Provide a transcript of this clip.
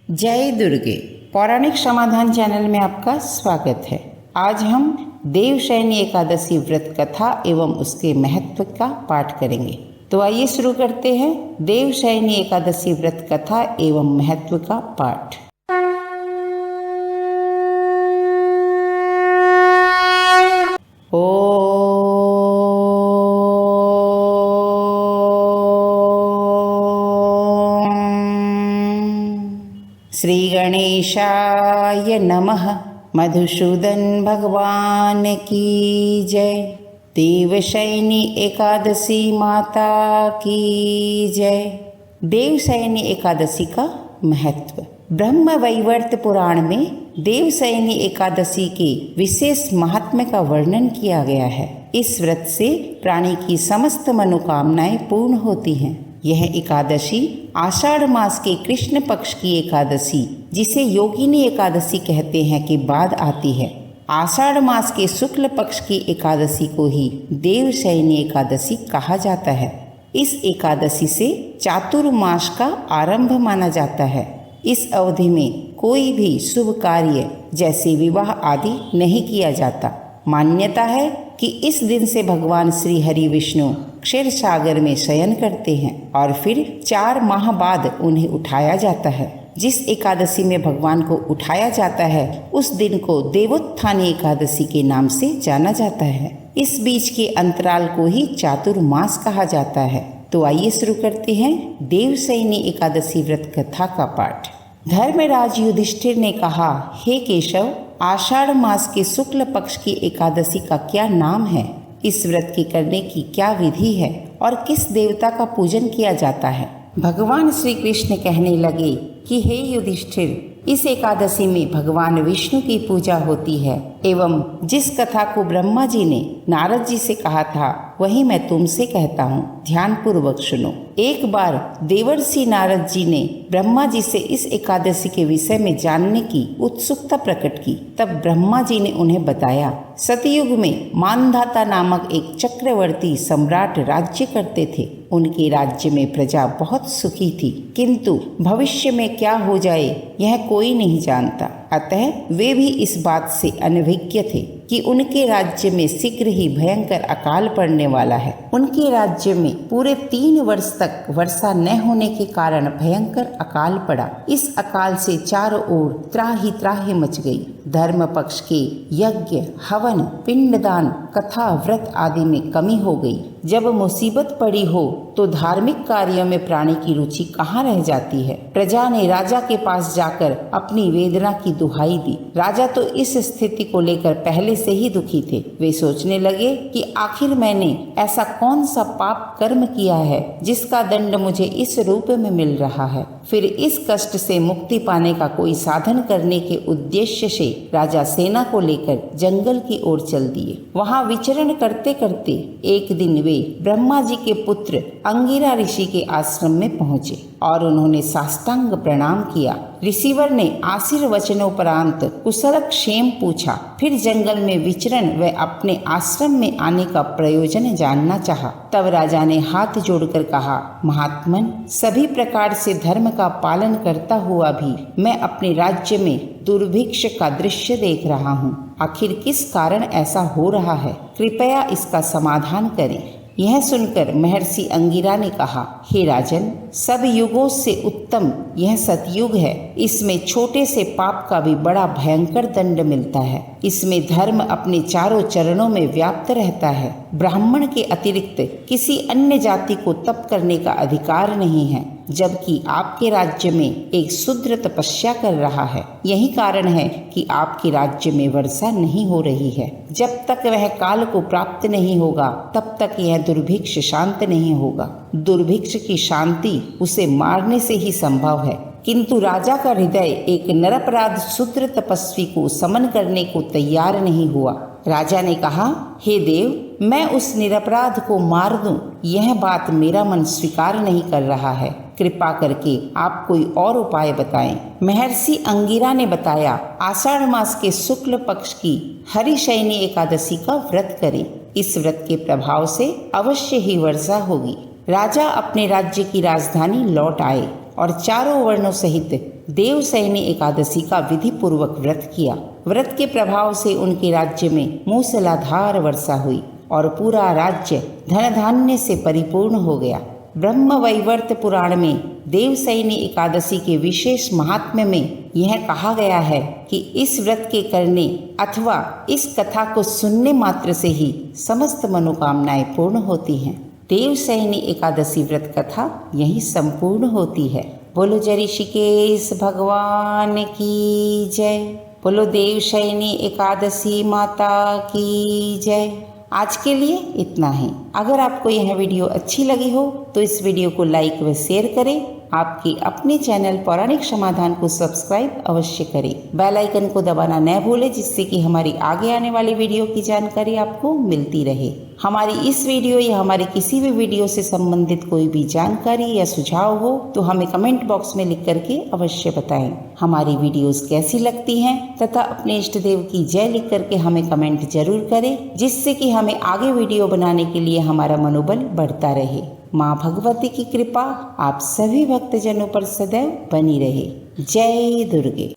जय दुर्गे पौराणिक समाधान चैनल में आपका स्वागत है। आज हम देवशयनी एकादशी व्रत कथा एवं उसके महत्व का पाठ करेंगे। तो आइए शुरू करते हैं देवशयनी एकादशी व्रत कथा एवं महत्व का पाठ। श्री गणेशाय नमः। मधुसूदन भगवान की जय। देवशयनी एकादशी माता की जय। देवशयनी एकादशी का महत्व। ब्रह्म वैवर्त पुराण में देवशयनी एकादशी के विशेष महात्म्य का वर्णन किया गया है। इस व्रत से प्राणी की समस्त मनोकामनाएं पूर्ण होती हैं। यह एकादशी आषाढ़ मास के कृष्ण पक्ष की एकादशी, जिसे योगिनी एकादशी कहते हैं, के बाद आती है। आषाढ़ मास के शुक्ल पक्ष की एकादशी को ही देवशयनी एकादशी कहा जाता है। इस एकादशी से चातुर्मास का आरंभ माना जाता है। इस अवधि में कोई भी शुभ कार्य जैसे विवाह आदि नहीं किया जाता। मान्यता है कि इस दिन से भगवान श्री हरि विष्णु क्षीर सागर में शयन करते हैं और फिर 4 माह बाद उन्हें उठाया जाता है। जिस एकादशी में भगवान को उठाया जाता है उस दिन को देवोत्थानी एकादशी के नाम से जाना जाता है। इस बीच के अंतराल को ही चातुर्मास कहा जाता है। तो आइए शुरू करते हैं देवशयनी एकादशी व्रत कथा का पाठ। धर्मराज युधिष्ठिर ने कहा, हे केशव, आषाढ़ मास के शुक्ल पक्ष की एकादशी का क्या नाम है? इस व्रत के करने की क्या विधि है और किस देवता का पूजन किया जाता है? भगवान श्री कृष्ण कहने लगे कि हे युधिष्ठिर, इस एकादशी में भगवान विष्णु की पूजा होती है एवं जिस कथा को ब्रह्मा जी ने नारद जी से कहा था वही मैं तुमसे कहता हूँ, ध्यान पूर्वक सुनो। एक बार देवर्षि नारद जी ने ब्रह्मा जी से इस एकादशी के विषय में जानने की उत्सुकता प्रकट की। तब ब्रह्मा जी ने उन्हें बताया, सतयुग में मानधाता नामक एक चक्रवर्ती सम्राट राज्य करते थे। उनके राज्य में प्रजा बहुत सुखी थी, किंतु भविष्य में क्या हो जाए यह कोई नहीं जानता। अतः वे भी इस बात से अनभिज्ञ थे कि उनके राज्य में शीघ्र ही भयंकर अकाल पड़ने वाला है। उनके राज्य में पूरे 3 वर्ष तक वर्षा न होने के कारण भयंकर अकाल पड़ा। इस अकाल से चारों ओर त्राहि त्राहि मच गई। धर्म पक्ष के यज्ञ, हवन, पिंडदान, कथा, व्रत आदि में कमी हो गई। जब मुसीबत पड़ी हो तो धार्मिक कार्यों में प्राणी की रुचि कहाँ रह जाती है। प्रजा ने राजा के पास जाकर अपनी वेदना की दुहाई दी। राजा तो इस स्थिति को लेकर पहले से ही दुखी थे। वे सोचने लगे कि आखिर मैंने ऐसा कौन सा पाप कर्म किया है जिसका दंड मुझे इस रूप में मिल रहा है। फिर इस कष्ट से मुक्ति पाने का कोई साधन करने के उद्देश्य से राजा सेना को लेकर जंगल की ओर चल दिए। वहां विचरण करते करते एक दिन वे ब्रह्मा जी के पुत्र अंगिरा ऋषि के आश्रम में पहुंचे और उन्होंने साष्टांग प्रणाम किया। ऋषिवर ने आशीर्वचनोपरांत कुशल क्षेम पूछा। फिर जंगल में विचरण व अपने आश्रम में आने का प्रयोजन जानना चाहा। तब राजा ने हाथ जोड़कर कहा, महात्मन, सभी प्रकार से धर्म का पालन करता हुआ भी मैं अपने राज्य में दुर्भिक्ष का दृश्य देख रहा हूँ। आखिर किस कारण ऐसा हो रहा है? कृपया इसका समाधान करें। यह सुनकर महर्षि अंगिरा ने कहा, हे राजन, सब युगों से उत्तम यह सतयुग है। इसमें छोटे से पाप का भी बड़ा भयंकर दंड मिलता है। इसमें धर्म अपने चारों चरणों में व्याप्त रहता है। ब्राह्मण के अतिरिक्त किसी अन्य जाति को तप करने का अधिकार नहीं है, जबकि आपके राज्य में एक शूद्र तपस्या कर रहा है। यही कारण है कि आपके राज्य में वर्षा नहीं हो रही है। जब तक वह काल को प्राप्त नहीं होगा तब तक यह दुर्भिक्ष शांत नहीं होगा। दुर्भिक्ष की शांति उसे मारने से ही संभव है, किंतु राजा का हृदय एक निरपराध शूद्र तपस्वी को समन करने को तैयार नहीं हुआ। राजा ने कहा, हे देव, मैं उस निरपराध को मार दूं, यह बात मेरा मन स्वीकार नहीं कर रहा है। कृपा करके आप कोई और उपाय बताएं। महर्षि अंगिरा ने बताया, आषाढ़ मास के शुक्ल पक्ष की हरिशयनी एकादशी का व्रत करें। इस व्रत के प्रभाव से अवश्य ही वर्षा होगी। राजा अपने राज्य की राजधानी लौट आए और चारों वर्णों सहित देवशयनी एकादशी का विधि पूर्वक व्रत किया। व्रत के प्रभाव से उनके राज्य में मूसलाधार वर्षा हुई और पूरा राज्य धन धान्य से परिपूर्ण हो गया। ब्रह्म वैवर्त पुराण में देवशयनी एकादशी के विशेष महात्म्य में यह कहा गया है कि इस व्रत के करने अथवा इस कथा को सुनने मात्र से ही समस्त मनोकामनाएं पूर्ण होती हैं। देवशयनी एकादशी व्रत कथा यही संपूर्ण होती है। बोलो जय ऋषिकेश भगवान की जय। बोलो देवशयनी एकादशी माता की जय। आज के लिए इतना ही। अगर आपको यह वीडियो अच्छी लगी हो तो इस वीडियो को लाइक व शेयर करें। आपके अपने चैनल पौराणिक समाधान को सब्सक्राइब अवश्य करें। बेल आइकन को दबाना न भूलें, जिससे कि हमारी आगे आने वाली वीडियो की जानकारी आपको मिलती रहे। हमारी इस वीडियो या हमारे किसी भी वीडियो से संबंधित कोई भी जानकारी या सुझाव हो तो हमें कमेंट बॉक्स में लिख करके अवश्य बताएं। हमारी वीडियोस कैसी लगती हैं तथा अपने इष्ट देव की जय लिख करके हमें कमेंट जरूर करें, जिससे कि हमें आगे वीडियो बनाने के लिए हमारा मनोबल बढ़ता रहे। माँ भगवती की कृपा आप सभी भक्तजनों पर सदैव बनी रहे। जय दुर्गे।